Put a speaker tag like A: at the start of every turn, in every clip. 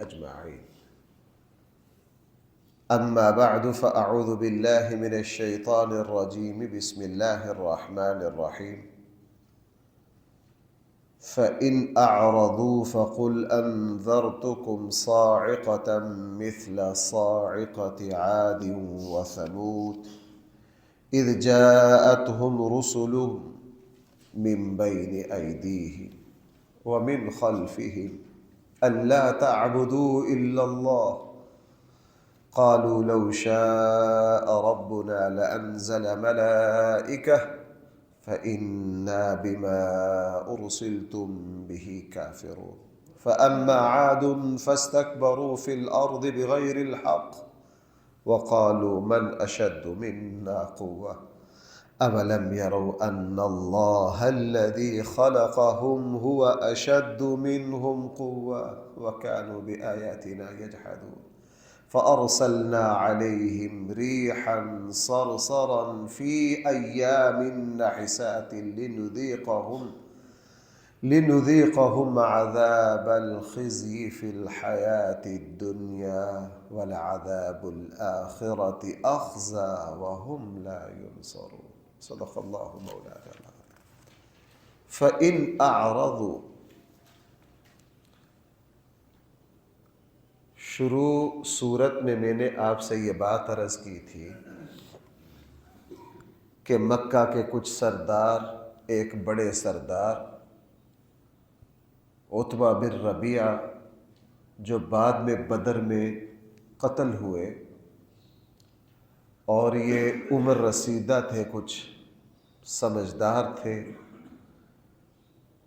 A: أجمعين. أما بعد فأعوذ بالله من الشيطان الرجيم. بسم الله الرحمن الرحيم. فإن أعرضوا فقل أنذرتكم صاعقة مثل صاعقة عاد وثمود إذ جاءتهم رسلهم من بين أيديهم ومن خلفهم ألا تعبدوا إلا الله قالوا لو شاء ربنا لأنزل ملائكة فإنا بما أرسلتم به كافرون. فأما عاد فاستكبروا في الأرض بغير الحق وقالوا من أشد منا قوة أولم يروا أن الله الذي خلقهم هو أشد منهم قوة وكانوا بآياتنا يجحدون. فأرسلنا عليهم ريحا صرصرا في أيام نحسات لنذيقهم عذاب الخزي في الحياة الدنيا ولعذاب الآخرة أخزى وهم لا ينصرون. صدق الله مولانا العظيم. فإن أعرضوا، شروع صورت میں نے آپ سے یہ بات عرض کی تھی کہ مکہ کے کچھ سردار، ایک بڑے سردار عتبہ بن ربیعہ جو بعد میں بدر میں قتل ہوئے، اور یہ عمر رسیدہ تھے، کچھ سمجھدار تھے،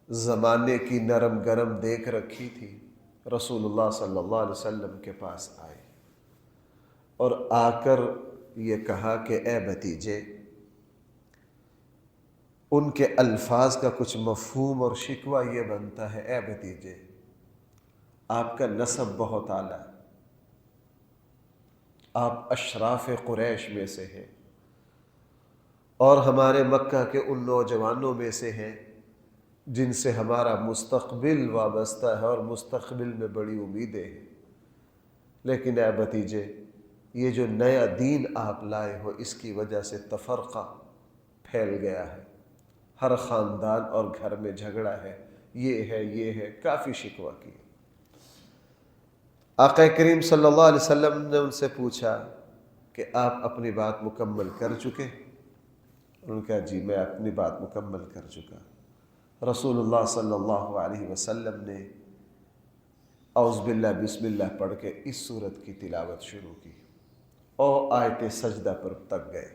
A: زمانے کی نرم گرم دیکھ رکھی تھی، رسول اللہ صلی اللہ علیہ وسلم کے پاس آئے اور آ کر یہ کہا کہ اے بھتیجے، ان کے الفاظ کا کچھ مفہوم اور شکوہ یہ بنتا ہے، اے بھتیجے آپ کا نسب بہت اعلیٰ ہے، آپ اشراف قریش میں سے ہیں اور ہمارے مکہ کے ان نوجوانوں میں سے ہیں جن سے ہمارا مستقبل وابستہ ہے اور مستقبل میں بڑی امیدیں ہیں، لیکن اے بھتیجے یہ جو نیا دین آپ لائے ہو اس کی وجہ سے تفرقہ پھیل گیا ہے، ہر خاندان اور گھر میں جھگڑا ہے، یہ ہے، کافی شکوہ کیا۔ آقا کریم صلی اللہ علیہ وسلم نے ان سے پوچھا کہ آپ اپنی بات مکمل کر چکے؟ انہوں نے کہا جی میں اپنی بات مکمل کر چکا۔ رسول اللہ صلی اللہ علیہ وسلم نے اعوذ باللہ بسم اللہ پڑھ کے اس سورت کی تلاوت شروع کی اور آیت سجدہ پر تک گئے،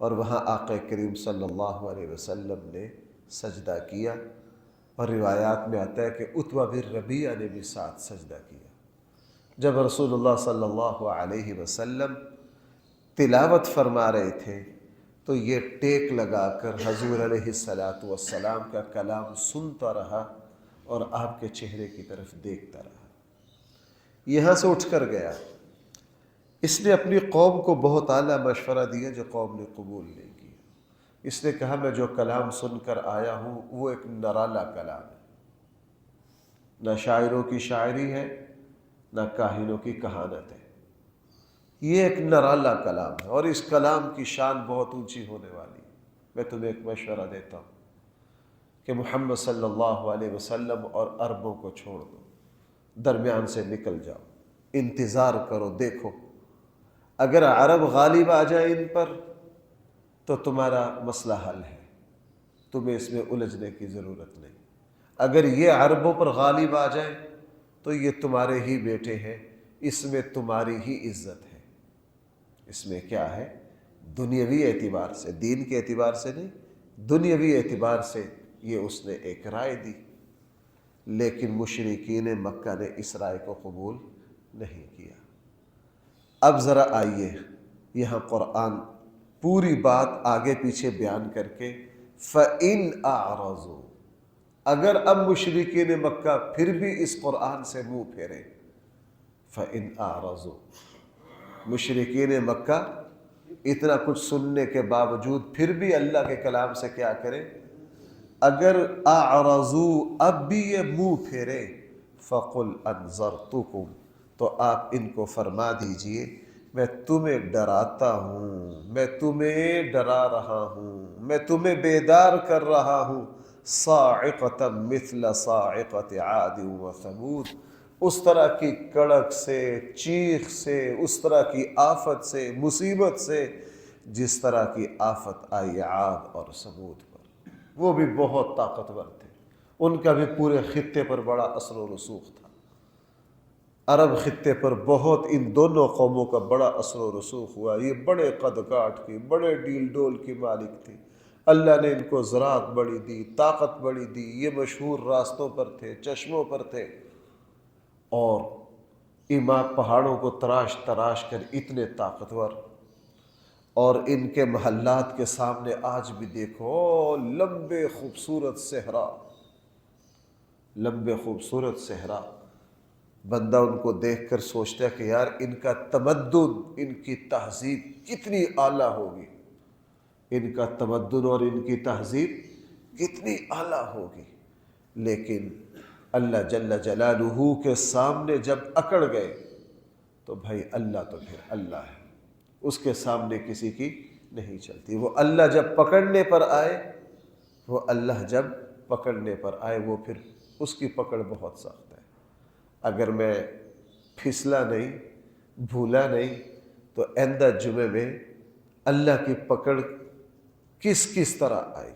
A: اور وہاں آقا کریم صلی اللہ علیہ وسلم نے سجدہ کیا، اور روایات میں آتا ہے کہ عتبہ بن ربیعہ نے بھی ساتھ سجدہ کیا۔ جب رسول اللہ صلی اللہ علیہ وسلم تلاوت فرما رہے تھے تو یہ ٹیک لگا کر حضور علیہ السلام کا کلام سنتا رہا اور آپ کے چہرے کی طرف دیکھتا رہا۔ یہاں سے اٹھ کر گیا، اس نے اپنی قوم کو بہت اعلیٰ مشورہ دیا جو قوم نے قبول نہیں کیا۔ اس نے کہا میں جو کلام سن کر آیا ہوں وہ ایک نرالا کلام ہے، نہ شاعروں کی شاعری ہے نہ کاہنوں کی کہانت ہے، یہ ایک نرالا کلام ہے اور اس کلام کی شان بہت اونچی ہونے والی ہے۔ میں تمہیں ایک مشورہ دیتا ہوں کہ محمد صلی اللہ علیہ وسلم اور عربوں کو چھوڑ دو، درمیان سے نکل جاؤ، انتظار کرو، دیکھو اگر عرب غالب آ جائے ان پر تو تمہارا مسئلہ حل ہے، تمہیں اس میں الجھنے کی ضرورت نہیں۔ اگر یہ عربوں پر غالب آ جائے تو یہ تمہارے ہی بیٹے ہیں، اس میں تمہاری ہی عزت ہے۔ اس میں کیا ہے؟ دنیاوی اعتبار سے، دین کے اعتبار سے نہیں، دنیاوی اعتبار سے یہ اس نے ایک رائے دی، لیکن مشرکین مکہ نے اس رائے کو قبول نہیں کیا۔ اب ذرا آئیے یہاں قرآن پوری بات آگے پیچھے بیان کر کے فَإِنْ أَعْرَضُوا، اگر اب مشرکین مکہ پھر بھی اس قرآن سے منہ پھیرے، فَإِنْ أَعْرَضُوا، مشرکین مکہ اتنا کچھ سننے کے باوجود پھر بھی اللہ کے کلام سے کیا کرے؟ اگر اعرضوا، اب بھی یہ منہ پھیرے، فقل انذرتکم، تو آپ ان کو فرما دیجئے میں تمہیں ڈراتا ہوں، میں تمہیں ڈرا رہا ہوں، میں تمہیں بیدار کر رہا ہوں، صاعقۃ مثل صاعقۃ عاد و ثمود، اس طرح کی کڑک سے، چیخ سے، اس طرح کی آفت سے، مصیبت سے جس طرح کی آفت آئی عاد اور ثمود پر۔ وہ بھی بہت طاقتور تھے، ان کا بھی پورے خطے پر بڑا اثر و رسوخ تھا، عرب خطے پر بہت ان دونوں قوموں کا بڑا اثر و رسوخ ہوا۔ یہ بڑے قد کاٹ کی، بڑے ڈیل ڈول کی مالک تھے، اللہ نے ان کو زراعت بڑی دی، طاقت بڑی دی، یہ مشہور راستوں پر تھے، چشموں پر تھے، اور پہاڑوں کو تراش تراش کر اتنے طاقتور۔ اور ان کے محلات کے سامنے آج بھی دیکھو لمبے خوبصورت صحرا، لمبے خوبصورت صحرا، بندہ ان کو دیکھ کر سوچتا ہے کہ یار ان کا تمدن، ان کی تہذیب کتنی اعلیٰ ہوگی، ان کا تمدن اور ان کی تہذیب کتنی اعلیٰ ہوگی، لیکن اللہ جل جلالہ کے سامنے جب اکڑ گئے تو بھائی اللہ تو پھر اللہ ہے، اس کے سامنے کسی کی نہیں چلتی۔ وہ اللہ جب پکڑنے پر آئے، وہ اللہ جب پکڑنے پر آئے، وہ پھر اس کی پکڑ بہت سخت ہے۔ اگر میں پھسلا نہیں، بھولا نہیں، تو آئندہ جمعے میں اللہ کی پکڑ کس کس طرح آئی،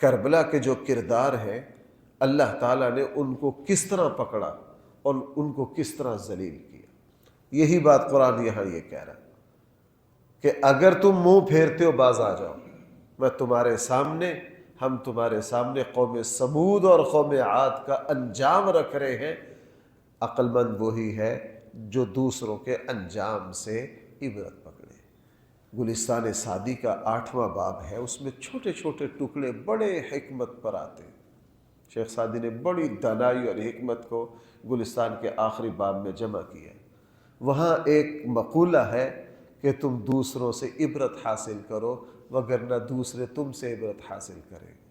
A: کربلا کے جو کردار ہیں اللہ تعالیٰ نے ان کو کس طرح پکڑا اور ان کو کس طرح ذلیل کیا۔ یہی بات قرآن یہاں یہ کہہ رہا ہے کہ اگر تم منہ پھیرتے ہو باز آ جاؤ، میں تمہارے سامنے، ہم تمہارے سامنے قوم سمود اور قوم عاد کا انجام رکھ رہے ہیں۔ عقل مند وہی ہے جو دوسروں کے انجام سے عبرت پکڑے۔ گلستان سعدی کا 8واں باب ہے، اس میں چھوٹے چھوٹے ٹکڑے بڑے حکمت پر آتے ہیں۔ شیخ سعدی نے بڑی دانائی اور حکمت کو گلستان کے آخری باب میں جمع کیا۔ وہاں ایک مقولہ ہے کہ تم دوسروں سے عبرت حاصل کرو وگرنہ دوسرے تم سے عبرت حاصل کریں گے۔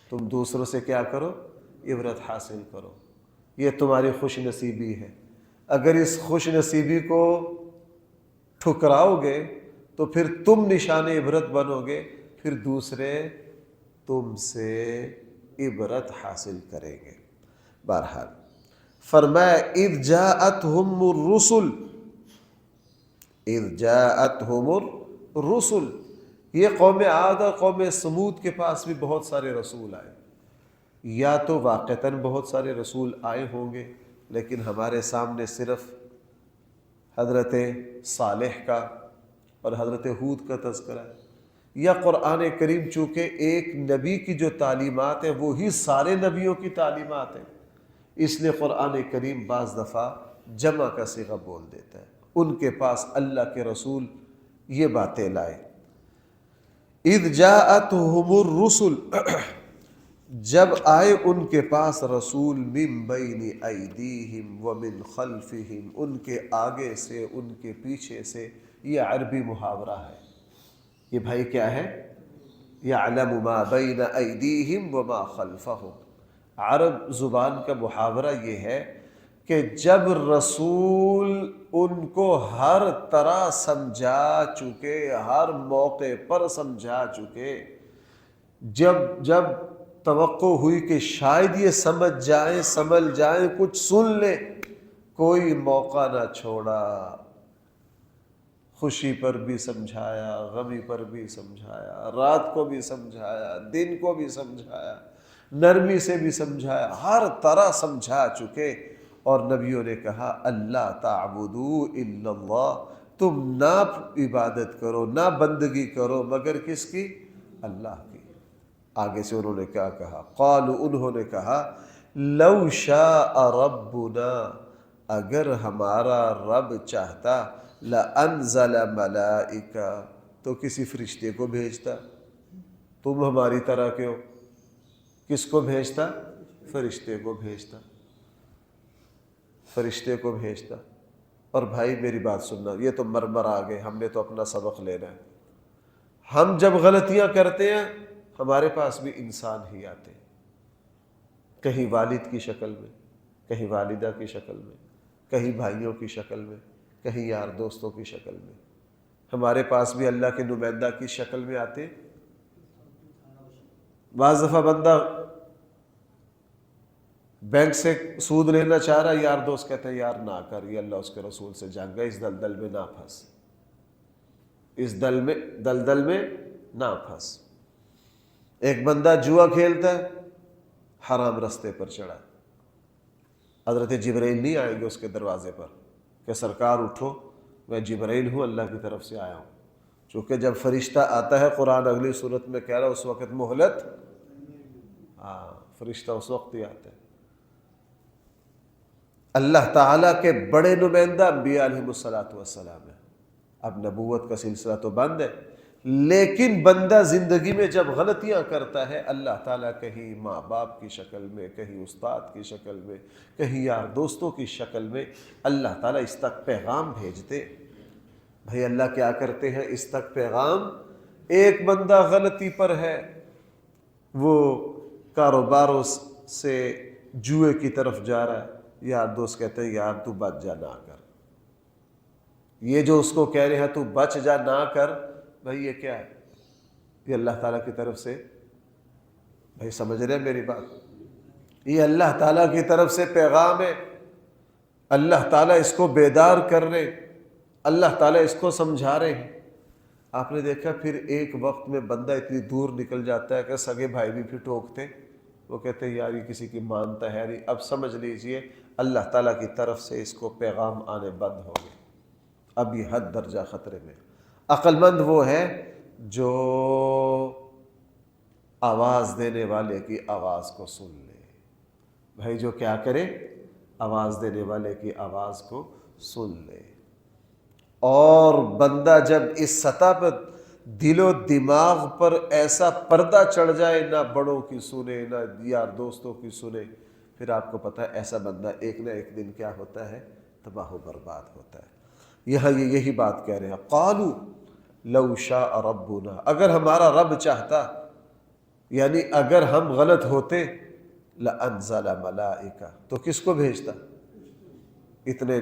A: تم دوسروں سے کیا کرو؟ عبرت حاصل کرو، یہ تمہاری خوش نصیبی ہے۔ اگر اس خوش نصیبی کو ٹھکراؤ گے تو پھر تم نشان عبرت بنو گے، پھر دوسرے تم سے عبرت حاصل کریں گے۔ بہرحال فرمایا اذ جاءتہم الرسل، اذ جاءتہم الرسل، یہ قوم عاد اور قوم سمود کے پاس بھی بہت سارے رسول آئے، یا تو واقعتاً بہت سارے رسول آئے ہوں گے لیکن ہمارے سامنے صرف حضرت صالح کا اور حضرت ہود کا تذکرہ ہے، یا قرآن کریم چونکہ ایک نبی کی جو تعلیمات ہیں وہی سارے نبیوں کی تعلیمات ہیں، اس لیے قرآن کریم بعض دفعہ جمع کا صیغہ بول دیتا ہے۔ ان کے پاس اللہ کے رسول یہ باتیں لائے۔ اذ جاءتہم الرسل، جب آئے ان کے پاس رسول، من بین ایدیہم ومن خلفہم، ان کے آگے سے ان کے پیچھے سے۔ یہ عربی محاورہ ہے، یہ بھائی کیا ہے؟ یعلم ما بین ایدیہم وما خلفہم۔ عرب زبان کا محاورہ یہ ہے کہ جب رسول ان کو ہر طرح سمجھا چکے، ہر موقع پر سمجھا چکے، جب توقع ہوئی کہ شاید یہ سمجھ جائیں، سمجھ جائیں، کچھ سن لیں، کوئی موقع نہ چھوڑا، خوشی پر بھی سمجھایا، غمی پر بھی سمجھایا، رات کو بھی سمجھایا، دن کو بھی سمجھایا، نرمی سے بھی سمجھایا، ہر طرح سمجھا چکے۔ اور نبیوں نے کہا اللہ تعبدوا الا اللہ، تم نہ عبادت کرو، نہ بندگی کرو مگر کس کی؟ اللہ کی۔ آگے سے انہوں نے کیا کہا؟ قالوا، انہوں نے کہا لو شاء ربنا، اگر ہمارا رب چاہتا، لانزل ملائکہ، تو کسی فرشتے کو بھیجتا۔ تم ہماری طرح کے ہو، کس کو بھیجتا؟ فرشتے کو بھیجتا، فرشتے کو بھیجتا۔ اور بھائی میری بات سننا، یہ تو مرمر آ گئے، ہم نے تو اپنا سبق لینا ہے۔ ہم جب غلطیاں کرتے ہیں ہمارے پاس بھی انسان ہی آتے ہیں، کہیں والد کی شکل میں، کہیں والدہ کی شکل میں، کہیں بھائیوں کی شکل میں، کہیں یار دوستوں کی شکل میں۔ ہمارے پاس بھی اللہ کے نمائندہ کی شکل میں آتے۔ بعض دفعہ بندہ بینک سے سود لینا چاہ رہا ہے، یار دوست کہتے ہیں یار نہ کر، یہ اللہ اس کے رسول سے جنگ ہے، اس دلدل میں نہ پھنس، اس دلدل میں نہ پھنس۔ ایک بندہ جوا کھیلتا ہے، حرام رستے پر چڑھا، حضرت جبرائیل نہیں آئیں گے اس کے دروازے پر کہ سرکار اٹھو، میں جبرائیل ہوں، اللہ کی طرف سے آیا ہوں۔ چونکہ جب فرشتہ آتا ہے، قرآن اگلی صورت میں کہہ رہا ہے، اس وقت مہلت، فرشتہ اس وقت ہی آتا ہے۔ اللہ تعالیٰ کے بڑے نمائندہ انبیاء علیہ السلام ہیں۔ اب نبوت کا سلسلہ تو بند ہے، لیکن بندہ زندگی میں جب غلطیاں کرتا ہے، اللہ تعالیٰ کہیں ماں باپ کی شکل میں، کہیں استاد کی شکل میں، کہیں یار دوستوں کی شکل میں اللہ تعالیٰ اس تک پیغام بھیجتے۔ بھائی اللہ کیا کرتے ہیں اس تک پیغام؟ ایک بندہ غلطی پر ہے، وہ کاروباروں سے جوئے کی طرف جا رہا ہے، یار دوست کہتے ہیں یار تو بچ جا، نہ کر، یہ جو اس کو کہہ رہے ہیں تو بچ جا نہ کر، بھائی یہ کیا ہے؟ یہ اللہ تعالیٰ کی طرف سے، بھائی سمجھ رہے ہیں میری بات؟ یہ اللہ تعالیٰ کی طرف سے پیغام ہے، اللہ تعالیٰ اس کو بیدار کر رہے، اللہ تعالیٰ اس کو سمجھا رہے ہیں۔ آپ نے دیکھا پھر ایک وقت میں بندہ اتنی دور نکل جاتا ہے کہ سگے بھائی بھی پھر ٹوکتے، وہ کہتے ہیں یار یہ کسی کی مانتا ہے نہیں۔ اب سمجھ لیجئے اللہ تعالیٰ کی طرف سے اس کو پیغام آنے بند ہو گئے، اب یہ حد درجہ خطرے میں۔ عقل مند وہ ہے جو آواز دینے والے کی آواز کو سن لے۔ بھائی جو کیا کرے؟ آواز دینے والے کی آواز کو سن لے۔ اور بندہ جب اس سطح پر دل و دماغ پر ایسا پردہ چڑھ جائے، نہ بڑوں کی سنے نہ یار دوستوں کی سنے، پھر آپ کو پتہ ہے ایسا بندہ ایک نہ ایک دن کیا ہوتا ہے؟ تباہ و برباد ہوتا ہے۔ یہاں یہ یہی بات کہہ رہے ہیں، قالوا لو شاء ربنا، اگر ہمارا رب چاہتا، یعنی اگر ہم غلط ہوتے، لانزل ملائکہ، تو کس کو بھیجتا؟ اتنے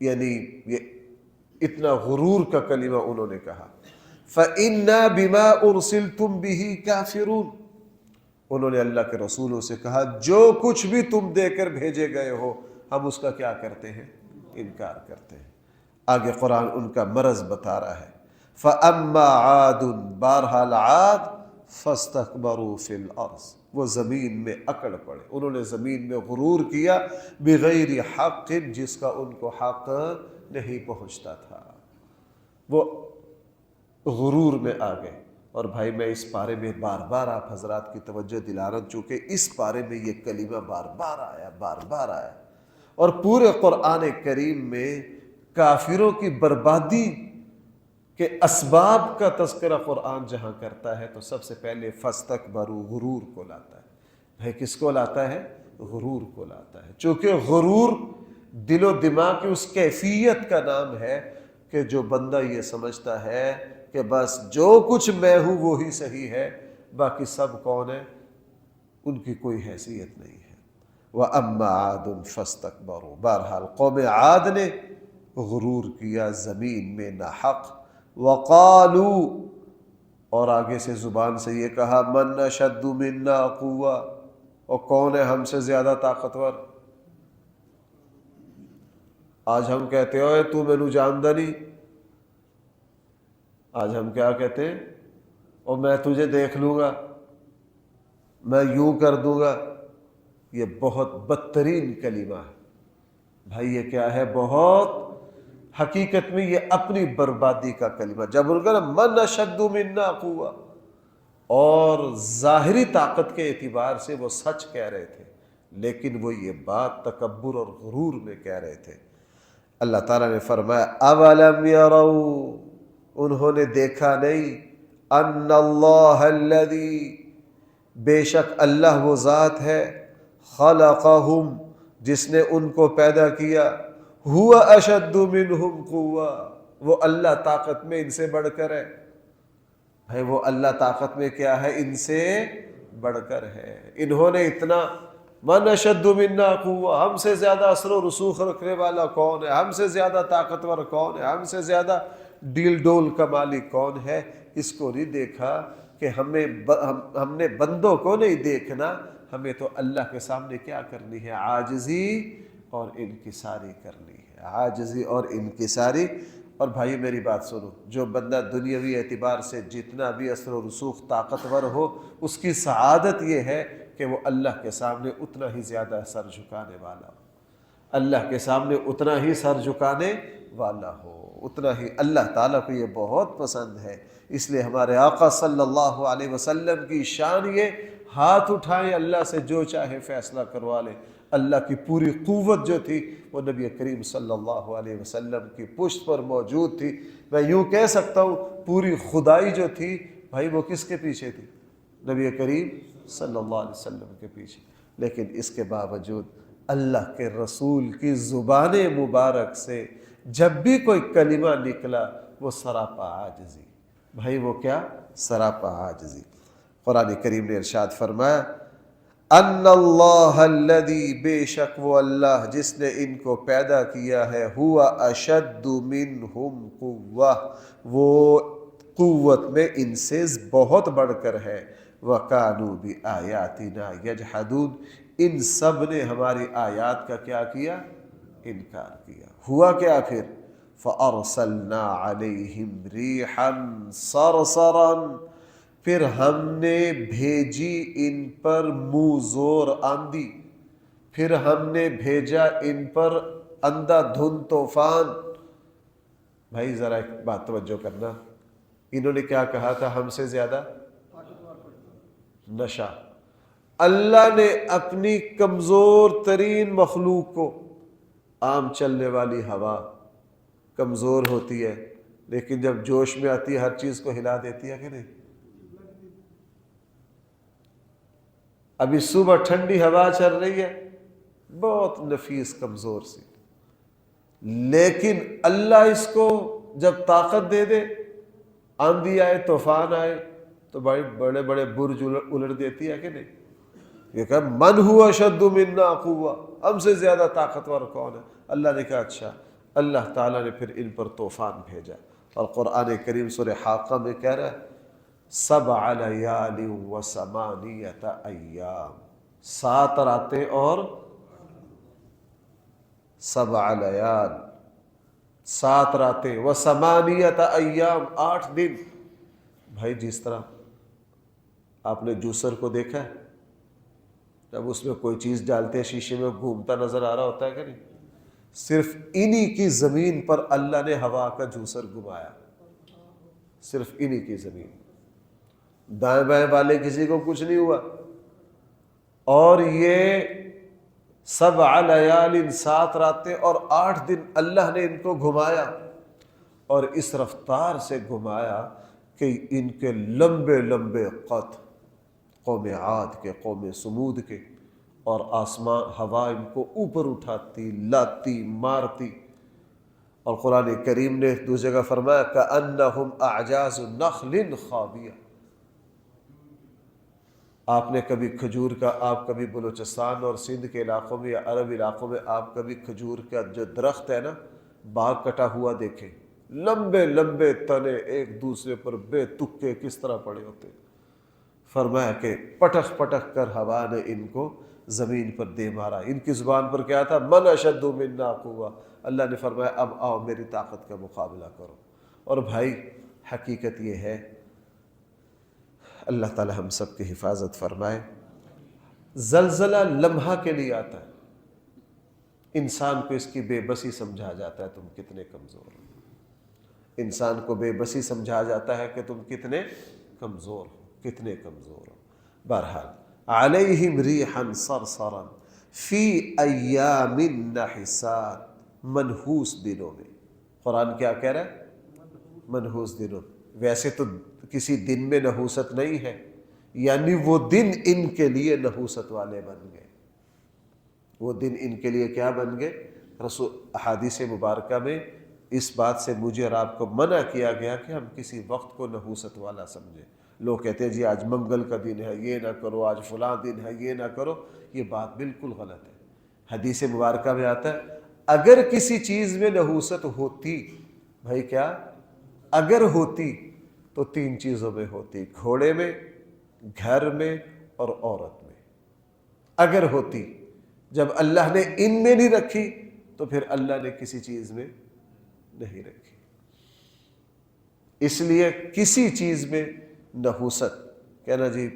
A: یعنی یہ اتنا غرور کا کلمہ انہوں نے کہا۔ فَإِنَّا بِمَا أُرْسِلْتُمْ بِهِ كَافِرُونَ، انہوں نے اللہ کے رسولوں سے کہا جو کچھ بھی تم دے کر بھیجے گئے ہو ہم اس کا کیا کرتے ہیں؟ انکار کرتے ہیں۔ آگے قرآن ان کا مرض بتا رہا ہے۔ فَأَمَّا عَادٌ، بہرحال عاد، فَاسْتَكْبَرُوا فِي الْأَرْضِ، وہ زمین میں اکڑ پڑے، انہوں نے زمین میں غرور کیا، بغیر حق، جس کا ان کو حق نہیں پہنچتا تھا، وہ غرور میں آ گئے۔ اور بھائی میں اس پارے میں بار بار آپ حضرات کی توجہ دلا رہا ہوں، چونکہ اس پارے میں یہ کلمہ بار بار آیا، اور پورے قرآن کریم میں کافروں کی بربادی کے اسباب کا تذکرہ قرآن جہاں کرتا ہے تو سب سے پہلے فاستکبروا، غرور کو لاتا ہے۔ بھائی کس کو لاتا ہے؟ غرور کو لاتا ہے، چونکہ غرور دل و دماغ کی اس کیفیت کا نام ہے کہ جو بندہ یہ سمجھتا ہے کہ بس جو کچھ میں ہوں وہی صحیح ہے، باقی سب کون ہے؟ ان کی کوئی حیثیت نہیں ہے۔ وَأَمَّا عَادٌ فَاسْتَكْبَرُوا، بہرحال قوم عاد نے غرور کیا زمین میں ناحق۔ وَقَالُوا، اور آگے سے زبان سے یہ کہا، مَنْ أَشَدُّ مِنَّا قُوَّةً، اور کون ہے ہم سے زیادہ طاقتور؟ آج ہم کہتے ہوئے تو مینو جاندہ نہیں، آج ہم کیا کہتے ہیں؟ اور میں تجھے دیکھ لوں گا، میں یوں کر دوں گا۔ یہ بہت بدترین کلمہ ہے بھائی، یہ کیا ہے؟ بہت حقیقت میں یہ اپنی بربادی کا کلمہ۔ جب ان کا من اشد منا قوہ، اور ظاہری طاقت کے اعتبار سے وہ سچ کہہ رہے تھے، لیکن وہ یہ بات تکبر اور غرور میں کہہ رہے تھے۔ اللہ تعالیٰ نے فرمایا اولم یروا، انہوں نے دیکھا نہیں، ان اللہ الذی، بے شک اللہ وہ ذات ہے، خلقہم، جس نے ان کو پیدا کیا، ہوا اشد منہم قوہ، وہ اللہ طاقت میں ان سے بڑھ کر ہے۔ وہ اللہ طاقت میں کیا ہے؟ ان سے بڑھ کر ہے۔ انہوں نے اتنا من اشد منا قوہ، ہم سے زیادہ اثر و رسوخ رکھنے والا کون ہے، ہم سے زیادہ طاقتور کون ہے، ہم سے زیادہ ڈیل ڈول کا مالک کون ہے۔ اس کو نہیں دیکھا کہ ہم نے بندوں کو نہیں دیکھنا، ہمیں تو اللہ کے سامنے کیا کرنی ہے؟ عاجزی اور انکساری کرنی ہے، عاجزی اور انکساری۔ اور بھائی میری بات سنو، جو بندہ دنیاوی اعتبار سے جتنا بھی اثر و رسوخ طاقتور ہو، اس کی سعادت یہ ہے کہ وہ اللہ کے سامنے اتنا ہی زیادہ سر جھکانے والا ہو، اللہ کے سامنے اتنا ہی سر جھکانے والا ہو، اتنا ہی اللہ تعالیٰ کو یہ بہت پسند ہے۔ اس لیے ہمارے آقا صلی اللہ علیہ وسلم کی شان یہ، ہاتھ اٹھائیں اللہ سے جو چاہے فیصلہ کروا لیں۔ اللہ کی پوری قوت جو تھی وہ نبی کریم صلی اللہ علیہ وسلم کی پشت پر موجود تھی۔ میں یوں کہہ سکتا ہوں پوری خدائی جو تھی بھائی وہ کس کے پیچھے تھی؟ نبی کریم صلی اللہ علیہ وسلم کے پیچھے۔ لیکن اس کے باوجود اللہ کے رسول کی زبان مبارک سے جب بھی کوئی کلمہ نکلا وہ سراپا عاجزی، بھائی وہ کیا؟ سراپا عاجزی۔ قرآن کریم نے ارشاد فرمایا ان اللہ الذی، بے شک وہ اللہ جس نے ان کو پیدا کیا ہے، ہوا اشد منہم قوہ، وہ قوت میں ان سے بہت بڑھ کر ہے، وَكَانُوا بِآيَاتِنَا يَجْحَدُونَ، ان سب نے ہماری آیات کا کیا کیا؟ انکار کیا۔ ہوا کیا پھر؟ فَأَرْسَلْنَا عَلَيْهِمْ رِيحًا صَرْصَرًا، پھر ہم نے بھیجی ان پر منہ زور آندھی، پھر ہم نے بھیجا ان پر اندھا دھند طوفان۔ بھائی ذرا ایک بات توجہ کرنا، انہوں نے کیا کہا تھا؟ ہم سے زیادہ نشہ۔ اللہ نے اپنی کمزور ترین مخلوق کو، عام چلنے والی ہوا کمزور ہوتی ہے لیکن جب جوش میں آتی ہے ہر چیز کو ہلا دیتی ہے کہ نہیں؟ ابھی صبح ٹھنڈی ہوا چل رہی ہے بہت نفیس کمزور سی، لیکن اللہ اس کو جب طاقت دے دے، آندھی آئے طوفان آئے تو بھائی بڑے بڑے برج الٹ دیتی ہے کہ نہیں؟ یہ کہا من ہوا اشد منا قوہ، ہم سے زیادہ طاقتور کون ہے؟ اللہ نے کہا اچھا، اللہ تعالیٰ نے پھر ان پر طوفان بھیجا۔ اور قرآن کریم سورہ حاقہ میں کہہ رہا ہے 7 لیال و 8 ایام، 7 راتیں اور 7 لیال، 7 راتیں و 8 ایام، 8 دن۔ بھائی جس طرح آپ نے جوسر کو دیکھا ہے، جب اس میں کوئی چیز ڈالتے ہیں شیشے میں گھومتا نظر آ رہا ہوتا ہے کہ نہیں؟ صرف انہی کی زمین پر اللہ نے ہوا کا جوسر گھمایا، صرف انہی کی زمین، دائیں بائیں والے کسی کو کچھ نہیں ہوا۔ اور یہ 7 لیال، 7 راتیں اور 8 دن اللہ نے ان کو گھمایا، اور اس رفتار سے گھمایا کہ ان کے لمبے لمبے قط، قوم عاد کے، قوم سمود کے، اور آسمان ہوا ان کو اوپر اٹھاتی، لاتی، مارتی۔ اور قرآن کریم نے دوسری جگہ فرمایا كَأَنَّهُمْ أَعْجَازُ نَخْلٍ خَاوِيَةٍ۔ آپ نے کبھی کھجور کا، آپ کبھی بلوچستان اور سندھ کے علاقوں میں یا عرب علاقوں میں آپ کبھی کھجور کا جو درخت ہے نا باغ کٹا ہوا دیکھیں، لمبے لمبے تنے ایک دوسرے پر بے تکے کس طرح پڑے ہوتے۔ فرمایا کہ پٹخ پٹخ کر ہوا نے ان کو زمین پر دے مارا۔ ان کی زبان پر کیا تھا؟ من اشد منا قوہ۔ اللہ نے فرمایا اب آؤ میری طاقت کا مقابلہ کرو۔ اور بھائی حقیقت یہ ہے، اللہ تعالی ہم سب کی حفاظت فرمائے، زلزلہ لمحہ کے لیے آتا ہے، انسان کو اس کی بے بسی سمجھا جاتا ہے تم کتنے کمزور ہو، انسان کو بے بسی سمجھا جاتا ہے کہ تم کتنے کمزور ہو، کتنے کمزور ہو۔ بہرحال علیہم ریحا صرصرا فی ایام نحسات، منحوس دنوں میں۔ قرآن کیا کہہ رہا ہے؟ منحوس دنوں۔ ویسے تو کسی دن میں نحوست نہیں ہے، یعنی وہ دن ان کے لیے نحوست والے بن گئے، وہ دن ان کے لیے کیا بن گئے؟ رسول احادیث مبارکہ میں اس بات سے مجھے اور آپ کو منع کیا گیا کہ ہم کسی وقت کو نحوست والا سمجھیں، لوگ کہتے ہیں جی آج منگل کا دن ہے، یہ نہ کرو، آج فلاں دن ہے، یہ نہ کرو. یہ بات بالکل غلط ہے. حدیث مبارکہ میں آتا ہے اگر کسی چیز میں نحوست ہوتی، بھائی کیا اگر ہوتی تو 3 چیزوں میں ہوتی: گھوڑے میں، گھر میں اور عورت میں. اگر ہوتی. جب اللہ نے ان میں نہیں رکھی تو پھر اللہ نے کسی چیز میں نہیں رکھی. اس لیے کسی چیز میں نحوست کہنا جی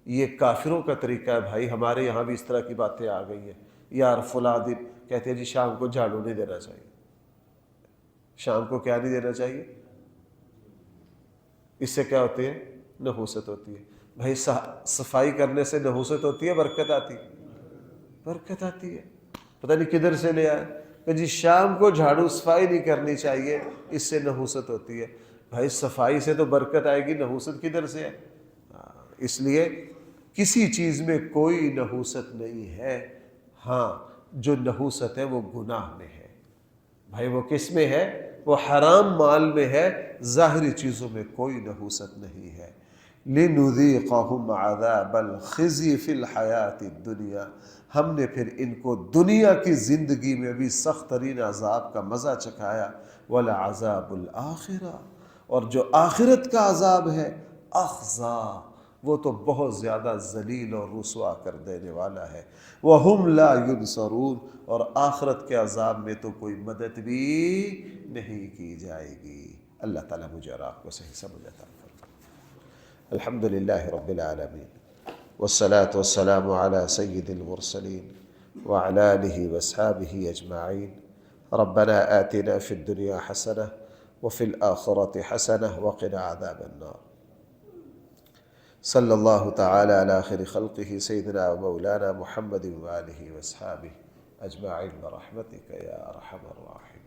A: یہ کافروں کا طریقہ ہے. بھائی ہمارے یہاں بھی اس طرح کی باتیں آ گئی ہیں. یار فلاں دن کہتے ہیں جی شام کو جھاڑو نہیں دینا چاہیے. شام کو کیا نہیں دینا چاہیے؟ اس سے کیا ہوتی ہے؟ نحوست ہوتی ہے. بھائی صفائی کرنے سے نحوست ہوتی ہے، برکت آتی ہے؟ برکت آتی ہے. پتہ نہیں کدھر سے لے آئے کہ جی شام کو جھاڑو صفائی نہیں کرنی چاہیے، اس سے نحوست ہوتی ہے. بھائی صفائی سے تو برکت آئے گی، نحوست کدھر سے ہے؟ اس لیے کسی چیز میں کوئی نحوست نہیں ہے. ہاں جو نحوست ہے وہ گناہ میں ہے. بھائی وہ کس میں ہے؟ وہ حرام مال میں ہے. ظاہری چیزوں میں کوئی نحوست نہیں ہے. لِنُذِيقَهُمْ عَذَابَ الْخِزْيِ فِي الْحَيَاةِ الدُّنْيَا. ہم نے پھر ان کو دنیا کی زندگی میں بھی سخت ترین عذاب کا مزہ چکھایا. وَلَعَذَابُ الْآخِرَةِ. اور جو آخرت کا عذاب ہے اخزا، وہ تو بہت زیادہ ذلیل اور رسوا کر دینے والا ہے. وَهُمْ لَا يُنصَرُونَ. اور آخرت کے عذاب میں تو کوئی مدد بھی نہیں کی جائے گی. اللہ تعالیٰ مجھے اور آپ کو صحیح سمجھ عطا فرمائے. الحمد للہ رب العالمین والصلاة والسلام على سید المرسلین وعلى آلہ واصحابہ اجمعین. ربنا آتنا فی الدنیا حسنہ وفی الآخرة حسنہ وقنا عذاب النار. صلی اللہ تعالی علی خیر خلقہ سیدنا و مولانا محمد وآلہ واصحابہ اجمعین برحمتک یا ارحم الراحمین.